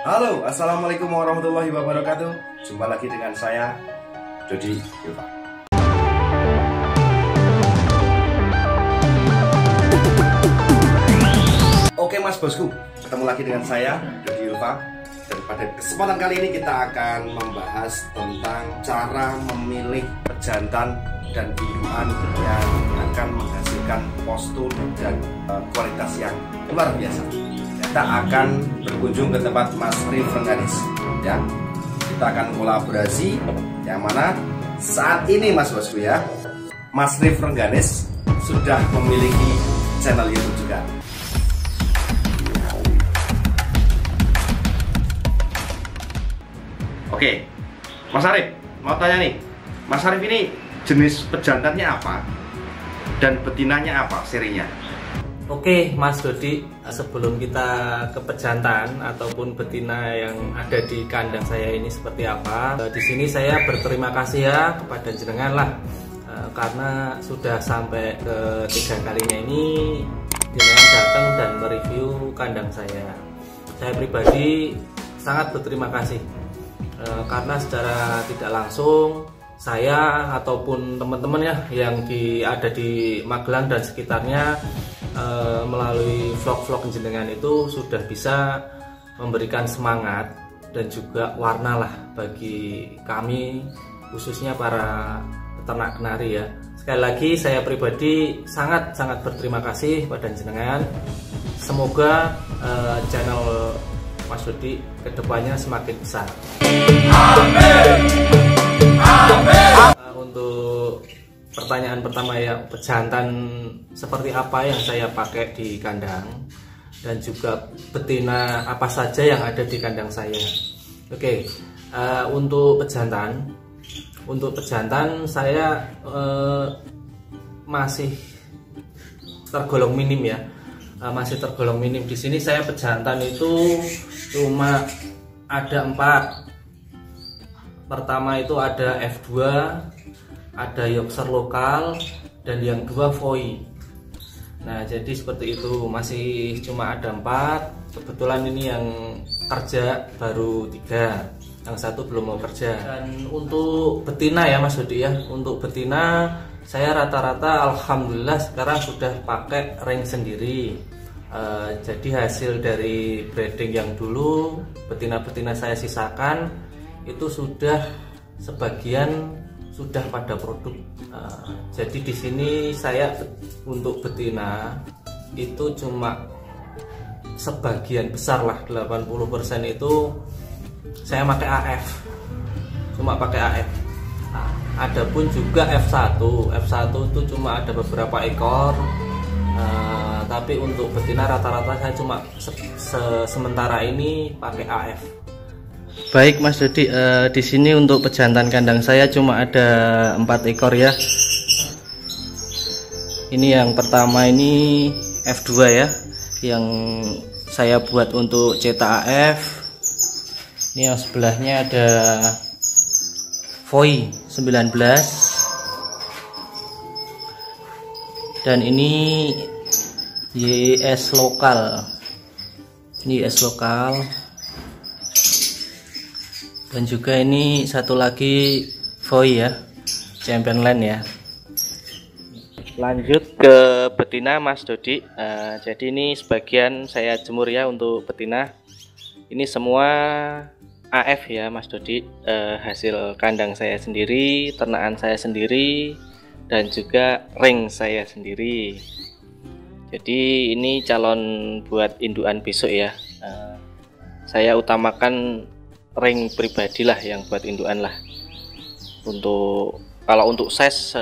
Halo, assalamualaikum warahmatullahi wabarakatuh. Jumpa lagi dengan saya, Dodi Yulfa. Oke mas bosku, ketemu lagi dengan saya, Dodi Yulfa. Dan pada kesempatan kali ini kita akan membahas tentang cara memilih pejantan dan induan yang akan menghasilkan postur dan kualitas yang luar biasa. Kita akan berkunjung ke tempat Mas Rif Rengganis ya. Kita akan kolaborasi yang mana saat ini mas bosku ya, Mas Rif Rengganis sudah memiliki channel YouTube juga. Oke, Mas Arif mau tanya nih, Mas Arif ini jenis pejantannya apa dan betinanya apa serinya? Oke, Mas Dodi, sebelum kita ke pejantan ataupun betina yang ada di kandang saya ini seperti apa, di sini saya berterima kasih ya kepada jenengan lah, karena sudah sampai ke 3 kalinya ini jenengan datang dan mereview kandang saya. Saya pribadi sangat berterima kasih karena secara tidak langsung saya ataupun teman-teman ya yang ada di Magelang dan sekitarnya melalui vlog-vlog jenengan itu sudah bisa memberikan semangat dan juga warna lah bagi kami, khususnya para peternak kenari ya. Sekali lagi saya pribadi sangat berterima kasih pada jenengan. Semoga channel Mas Dodi kedepannya semakin besar. Amin. Amin. Untuk pertanyaan pertama ya, pejantan seperti apa yang saya pakai di kandang dan juga betina apa saja yang ada di kandang saya. Oke, untuk pejantan saya masih tergolong minim ya, masih tergolong minim. Di sini saya pejantan itu cuma ada 4. Pertama itu ada F2, ada Yorkshire lokal, dan yang 2 Foy. Nah jadi seperti itu, masih cuma ada 4. Kebetulan ini yang kerja baru 3, yang 1 belum mau kerja. Dan untuk betina ya Mas Dodi ya, untuk betina saya rata-rata alhamdulillah sekarang sudah pakai ring sendiri. Jadi hasil dari breeding yang dulu betina-betina saya sisakan itu sudah sebagian sudah pada produk. Jadi di sini saya untuk betina itu cuma sebagian besar lah, 80% itu saya pakai AF, cuma pakai AF. Adapun juga F1 itu cuma ada beberapa ekor, tapi untuk betina rata-rata saya cuma sementara ini pakai AF. Baik Mas Dodi, di sini untuk pejantan kandang saya cuma ada 4 ekor ya. Ini yang pertama ini F2 ya, yang saya buat untuk cetak AF. Ini yang sebelahnya ada Foy 19. Dan ini YS lokal. Ini YS lokal. Dan juga ini satu lagi Foy ya, Champion Land ya. Lanjut ke betina Mas Dodi. Jadi ini sebagian saya jemur ya untuk betina. Ini semua AF ya Mas Dodi, hasil kandang saya sendiri, ternakan saya sendiri, dan juga ring saya sendiri. Jadi ini calon buat induan besok ya. Saya utamakan ring pribadi lah yang buat induan lah. Kalau untuk size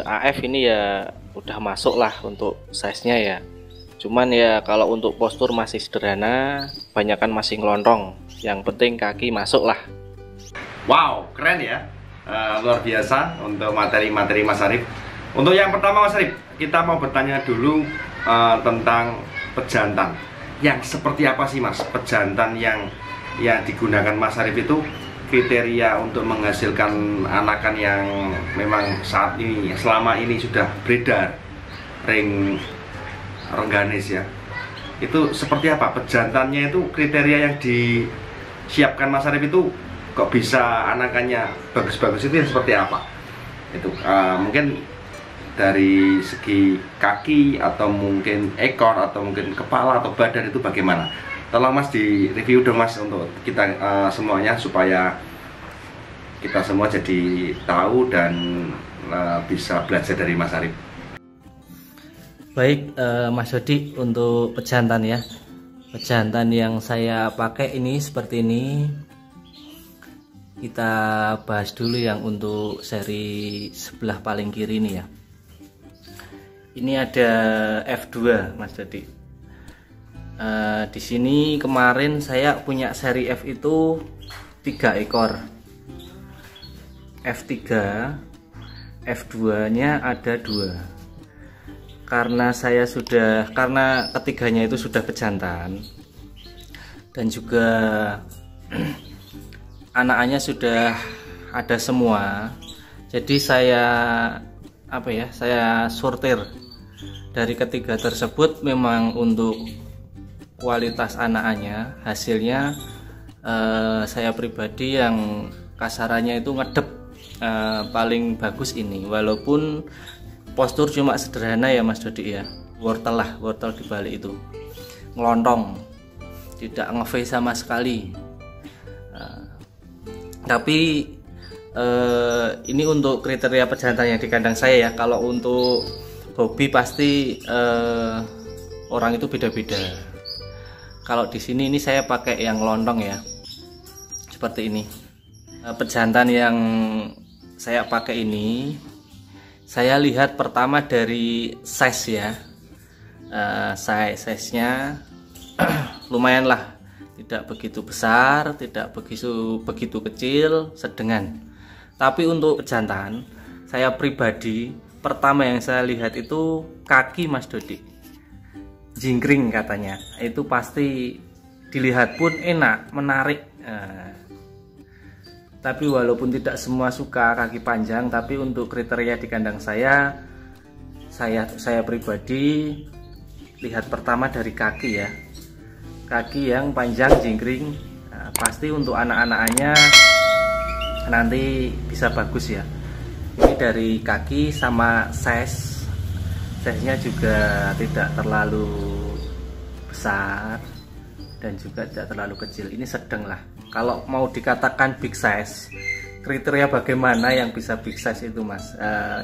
AF ini ya udah masuk lah untuk size nya ya. Cuman ya kalau untuk postur masih sederhana, kebanyakan masih ngelondong. Yang penting kaki masuk lah. Wow, keren ya, luar biasa untuk materi-materi Mas Arif. Untuk yang pertama Mas Arif, kita mau bertanya dulu tentang pejantan. Yang seperti apa sih Mas pejantan yang digunakan Mas Arif itu, kriteria untuk menghasilkan anakan yang memang saat ini selama ini sudah beredar ring Rengganis ya, itu seperti apa pejantannya, itu kriteria yang siapkan Mas Arif itu kok bisa anakannya bagus-bagus itu seperti apa? Itu mungkin dari segi kaki atau mungkin ekor atau mungkin kepala atau badan itu bagaimana? Tolong Mas di review dong Mas untuk kita semuanya supaya kita semua jadi tahu dan bisa belajar dari Mas Arif. Baik, Mas Dodi, untuk pejantan ya. Pejantan yang saya pakai ini seperti ini. Kita bahas dulu yang untuk seri sebelah paling kiri ini ya. Ini ada F2 Mas Dodi. Di sini kemarin saya punya seri F itu 3 ekor. F3, F2 nya ada 2. Karena ketiganya itu sudah pejantan dan juga anak-anaknya sudah ada semua, jadi saya sortir dari ketiga tersebut. Memang untuk kualitas anak-anaknya, hasilnya saya pribadi yang kasarannya itu ngedep paling bagus ini, walaupun postur cuma sederhana ya Mas Dodi ya, wortel di balik itu ngelontong, tidak nge-V sama sekali. Tapi ini untuk kriteria pejantan yang di kandang saya ya. Kalau untuk hobi pasti orang itu beda-beda. Kalau di sini ini saya pakai yang lontong ya, seperti ini. Pejantan yang saya pakai ini, saya lihat pertama dari size ya. Size-nya lumayan lah, tidak begitu besar, tidak begitu kecil, sedengan. Tapi untuk pejantan, saya pribadi pertama yang saya lihat itu kaki Mas Dodi, jingkring katanya. Itu pasti dilihat pun enak, menarik. Tapi walaupun tidak semua suka kaki panjang, tapi untuk kriteria di kandang saya pribadi lihat pertama dari kaki ya. Kaki yang panjang jingkring, pasti untuk anak-anaknya nanti bisa bagus ya. Ini dari kaki sama size-nya juga tidak terlalu besar dan juga tidak terlalu kecil. Ini sedang lah. Kalau mau dikatakan big size, kriteria bagaimana yang bisa big size itu Mas?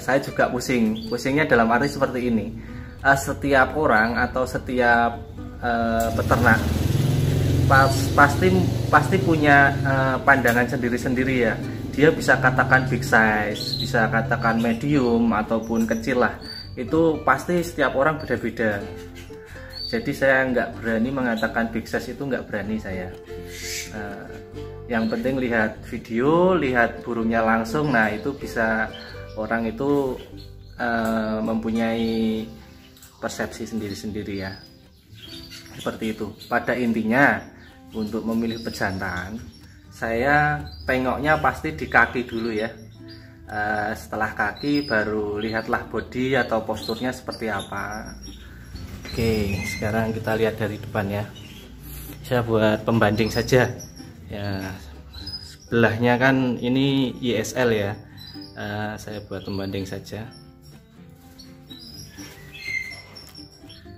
Saya juga pusingnya dalam arti seperti ini. Setiap orang atau setiap peternak pasti punya pandangan sendiri-sendiri ya. Dia bisa katakan big size, bisa katakan medium ataupun kecil lah. Itu pasti setiap orang beda-beda. Jadi saya nggak berani mengatakan big size, itu nggak berani saya. Yang penting lihat video, lihat burungnya langsung. Nah itu bisa orang itu mempunyai persepsi sendiri-sendiri ya. Seperti itu. Pada intinya untuk memilih pejantan, saya tengoknya pasti di kaki dulu ya. Setelah kaki baru lihatlah body atau posturnya seperti apa. Oke, sekarang kita lihat dari depan ya. Saya buat pembanding saja ya. Sebelahnya kan ini YSL ya. Saya buat pembanding saja.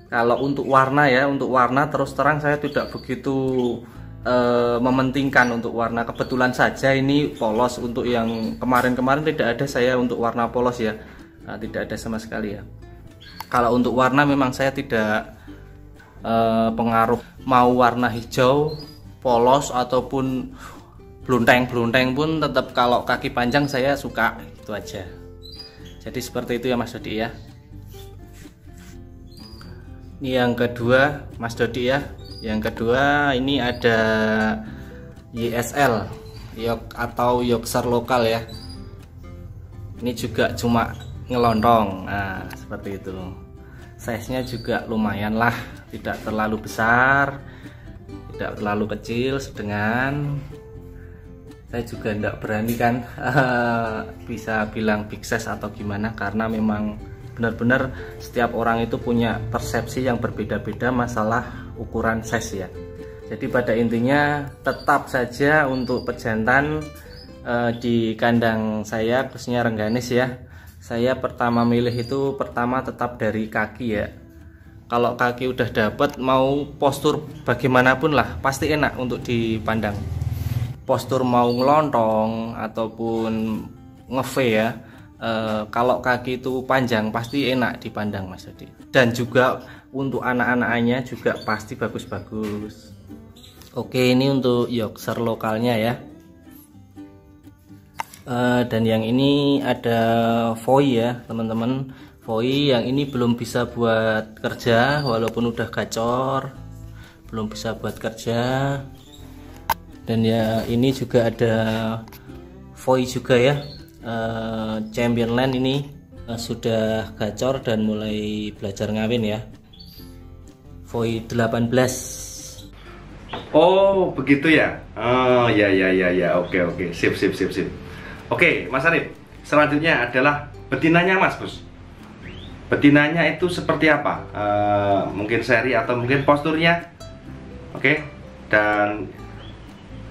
Kalau untuk warna ya, untuk warna terus terang saya tidak begitu mementingkan untuk warna. Kebetulan saja ini polos. Untuk yang kemarin-kemarin tidak ada saya untuk warna polos ya. Tidak ada sama sekali ya. Kalau untuk warna memang saya tidak pengaruh mau warna hijau, polos ataupun blunteng pun tetap kalau kaki panjang saya suka, itu aja. Jadi seperti itu ya Mas Dodi ya. Ini yang kedua Mas Dodi ya. Yang kedua ini ada YSL, atau Yorkshire lokal ya. Ini juga cuma ngelontong. Nah seperti itu. Size-nya juga lumayan lah, tidak terlalu besar, tidak terlalu kecil, sedengan. Saya juga tidak berani kan bisa bilang big size atau gimana, karena memang benar-benar setiap orang itu punya persepsi yang berbeda-beda masalah ukuran size ya. Jadi pada intinya tetap saja untuk pejantan di kandang saya khususnya Rengganis ya, saya pertama milih itu pertama tetap dari kaki ya. Kalau kaki udah dapet, mau postur bagaimanapun lah pasti enak untuk dipandang. Postur mau ngelontong ataupun nge-V ya, kalau kaki itu panjang pasti enak dipandang Mas Dodi. Dan juga untuk anak-anaknya juga pasti bagus-bagus. Oke, ini untuk Yorkshire lokalnya ya. Dan yang ini ada Foy ya teman-teman. Foy yang ini belum bisa buat kerja walaupun udah gacor, belum bisa buat kerja. Dan ya ini juga ada Foy juga ya, Championland ini sudah gacor dan mulai belajar ngawin ya. Foy 18. Oh begitu ya. Oh ya, oke, sip. Oke Mas Arif, selanjutnya adalah betinanya Mas Bos. Betinanya itu seperti apa? Mungkin seri atau mungkin posturnya. Oke. Dan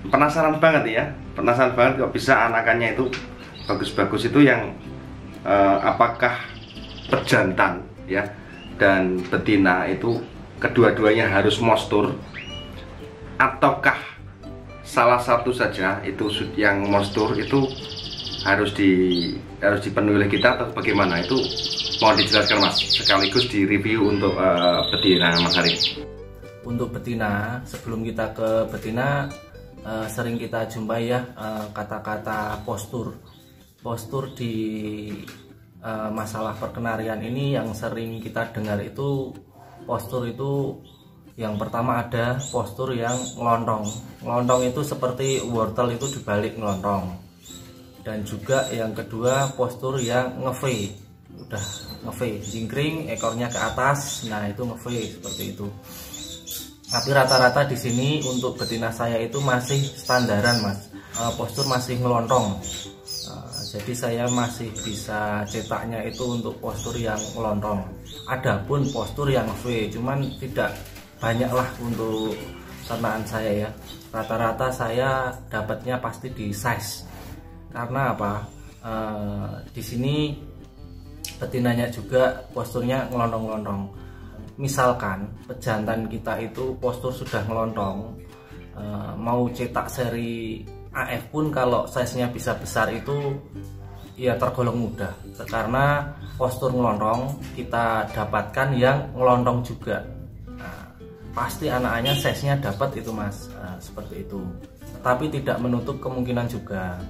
penasaran banget ya. Penasaran banget kok bisa anakannya itu bagus-bagus itu yang apakah pejantan ya dan betina itu kedua-duanya harus mostur ataukah salah satu saja itu yang mostur itu harus dipenuhi oleh kita atau bagaimana, itu mohon dijelaskan Mas sekaligus di review untuk betina Mas Arif. Untuk betina, sebelum kita ke betina sering kita jumpai ya kata-kata postur di masalah perkenarian ini yang sering kita dengar itu postur itu yang pertama ada postur yang ngelontong. Ngelontong itu seperti wortel itu dibalik ngelontong. Dan juga yang kedua postur yang nge-V, udah nge-V, jingkring, ekornya ke atas, nah itu nge-V seperti itu. Tapi rata-rata di sini untuk betina saya itu masih standaran Mas, postur masih ngelontong. Jadi saya masih bisa cetaknya itu untuk postur yang ngelontong. Adapun postur yang V, cuman tidak banyak lah untuk ternaan saya ya. Rata-rata saya dapatnya pasti di size. Karena apa? Di sini betinanya juga posturnya ngelontong-ngelontong. Misalkan pejantan kita itu postur sudah ngelontong, mau cetak seri AF pun kalau size-nya bisa besar itu ya tergolong mudah. Karena postur ngelontong kita dapatkan yang ngelontong juga. Nah, pasti anak-anaknya size-nya dapat itu Mas, seperti itu. Tapi tidak menutup kemungkinan juga.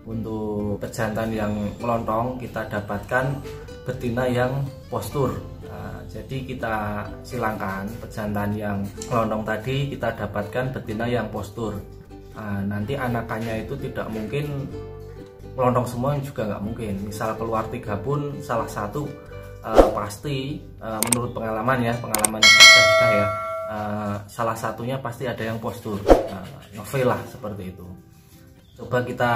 Untuk pejantan yang melontong kita dapatkan betina yang postur. Nah, jadi kita silangkan pejantan yang melontong tadi kita dapatkan betina yang postur. Nah, nanti anakannya itu tidak mungkin melontong semua juga nggak mungkin. Misal keluar 3 pun salah satu pasti menurut pengalaman sudah ya, salah satunya pasti ada yang postur. Nge-V lah seperti itu. Coba kita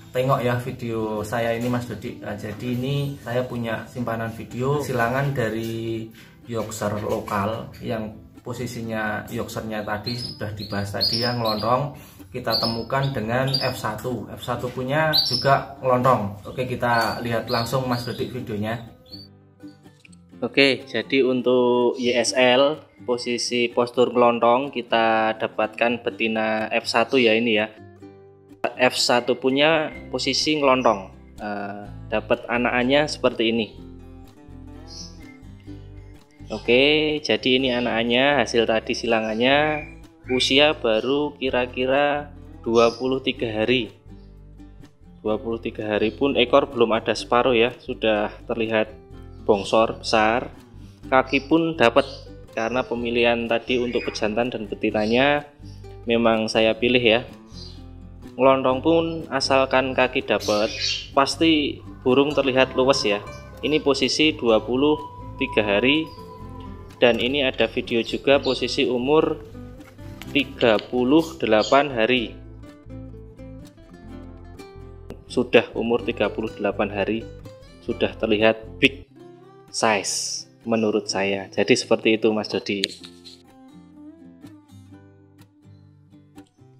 tengok ya video saya ini Mas Dodi. Jadi ini saya punya simpanan video silangan dari Yorkshire lokal yang posisinya Yorkshire-nya tadi sudah dibahas tadi yang ngelontong, kita temukan dengan F1 punya juga ngelontong. Oke, kita lihat langsung Mas Dodi videonya. Oke, jadi untuk YSL posisi postur ngelontong kita dapatkan betina F1 ya ini ya. F1 punya posisi ngelontong, dapat anakannya seperti ini. Oke, jadi ini anakannya hasil tadi silangannya, usia baru kira-kira 23 hari. 23 hari pun ekor belum ada separuh ya, sudah terlihat bongsor besar. Kaki pun dapat, karena pemilihan tadi untuk pejantan dan betinanya memang saya pilih ya. Ngelontong pun asalkan kaki dapat, pasti burung terlihat luwes ya. Ini posisi 23 hari dan ini ada video juga posisi umur 38 hari. Sudah umur 38 hari sudah terlihat big size menurut saya. Jadi seperti itu Mas Dodi.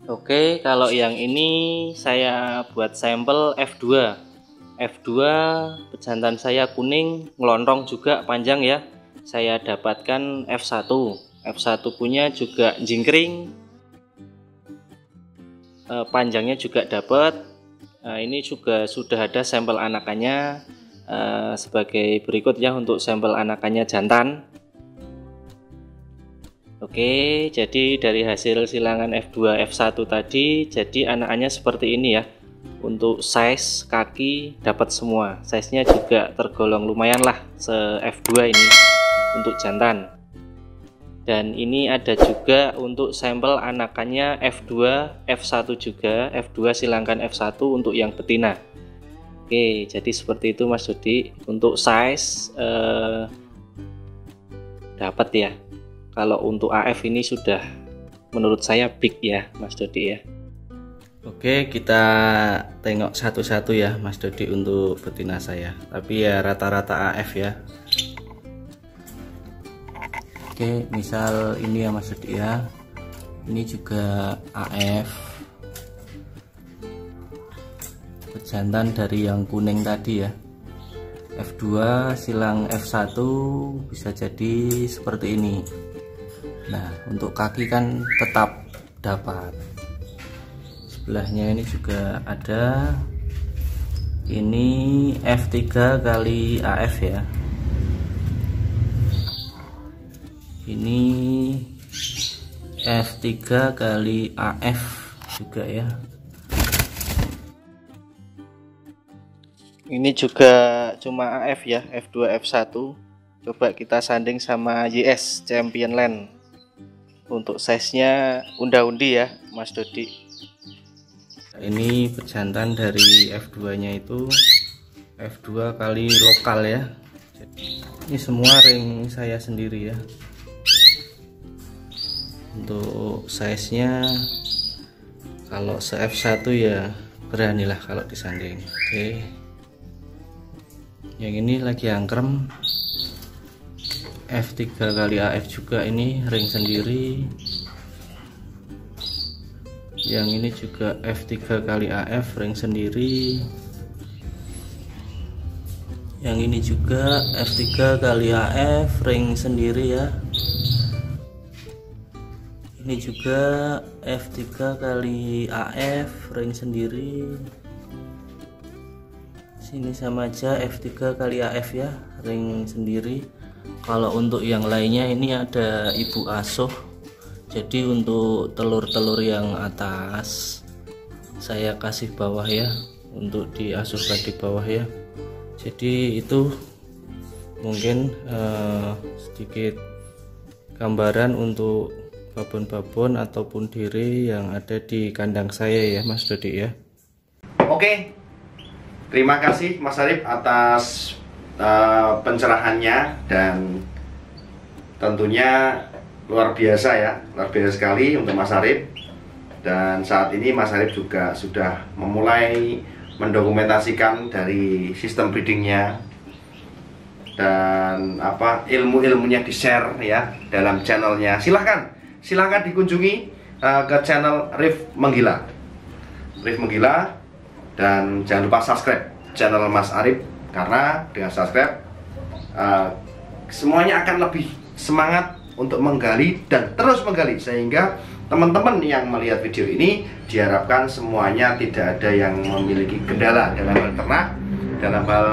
Oke, kalau yang ini saya buat sampel F2. F2 pejantan saya kuning, ngelontrong juga panjang ya. Saya dapatkan F1. F1 punya juga jingkring. Panjangnya juga dapat. Ini juga sudah ada sampel anakannya sebagai berikut ya untuk sampel anakannya jantan. Oke, jadi dari hasil silangan F2 F1 tadi, jadi anakannya seperti ini ya. Untuk size kaki dapat semua. Size-nya juga tergolong lumayan lah se F2 ini untuk jantan. Dan ini ada juga untuk sampel anakannya F2 F1 juga, F2 silangkan F1 untuk yang betina. Oke, jadi seperti itu Mas Dodi. Untuk size dapat ya. Kalau untuk AF ini sudah menurut saya big ya Mas Dodi ya. Oke, kita tengok satu-satu ya Mas Dodi untuk betina saya. Tapi ya rata-rata AF ya. Oke, misal ini ya Mas Dodi ya. Ini juga AF. Pejantan dari yang kuning tadi ya. F2 silang F1 bisa jadi seperti ini. Nah, untuk kaki kan tetap dapat. Sebelahnya ini juga ada. Ini F3 kali AF ya. Ini F3 kali AF juga ya. Ini juga cuma AF ya, F2 F1. Coba kita sanding sama YS Champion Land. Untuk size-nya unda-undi ya Mas Dodi. Ini pejantan dari F2-nya itu F2 kali lokal ya. Ini semua ring saya sendiri ya. Untuk size-nya kalau se F1 ya beranilah kalau disanding. Oke. Yang ini lagi angkrem. F3 kali AF juga, ini ring sendiri. Yang ini juga F3 kali AF ring sendiri. Yang ini juga F3 kali AF ring sendiri ya. Ini juga F3 kali AF ring sendiri. Sini sama aja F3 kali AF ya, ring sendiri. Kalau untuk yang lainnya ini ada ibu asuh. Jadi untuk telur-telur yang atas saya kasih bawah ya, untuk diasuhkan di bawah ya. Jadi itu mungkin sedikit gambaran untuk babon-babon ataupun diri yang ada di kandang saya ya Mas Dodi ya. Oke, terima kasih Mas Arif atas pencerahannya, dan tentunya luar biasa ya, luar biasa sekali untuk Mas Arif. Dan saat ini Mas Arif juga sudah memulai mendokumentasikan dari sistem breedingnya dan ilmu-ilmunya di-share ya dalam channelnya. Silahkan dikunjungi ke channel Rif Menggila, dan jangan lupa subscribe channel Mas Arif, karena dengan subscribe semuanya akan lebih semangat untuk menggali dan terus menggali, sehingga teman-teman yang melihat video ini diharapkan semuanya tidak ada yang memiliki kendala dalam hal ternak, dalam hal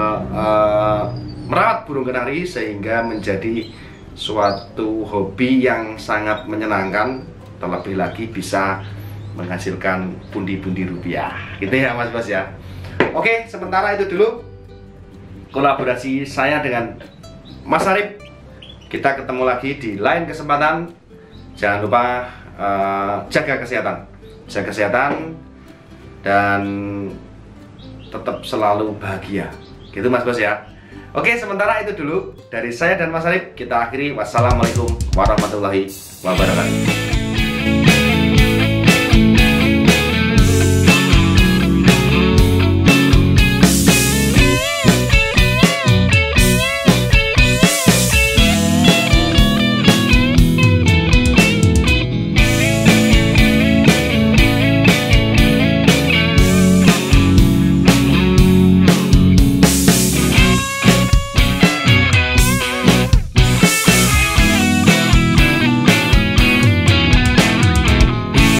merawat burung kenari, sehingga menjadi suatu hobi yang sangat menyenangkan, terlebih lagi bisa menghasilkan pundi-pundi rupiah gitu ya Mas Bas ya. Oke, sementara itu dulu kolaborasi saya dengan Mas Arif. Kita ketemu lagi di lain kesempatan. Jangan lupa jaga kesehatan dan tetap selalu bahagia gitu Mas Bos ya. Oke, sementara itu dulu dari saya dan Mas Arif. Kita akhiri. Wassalamualaikum warahmatullahi wabarakatuh.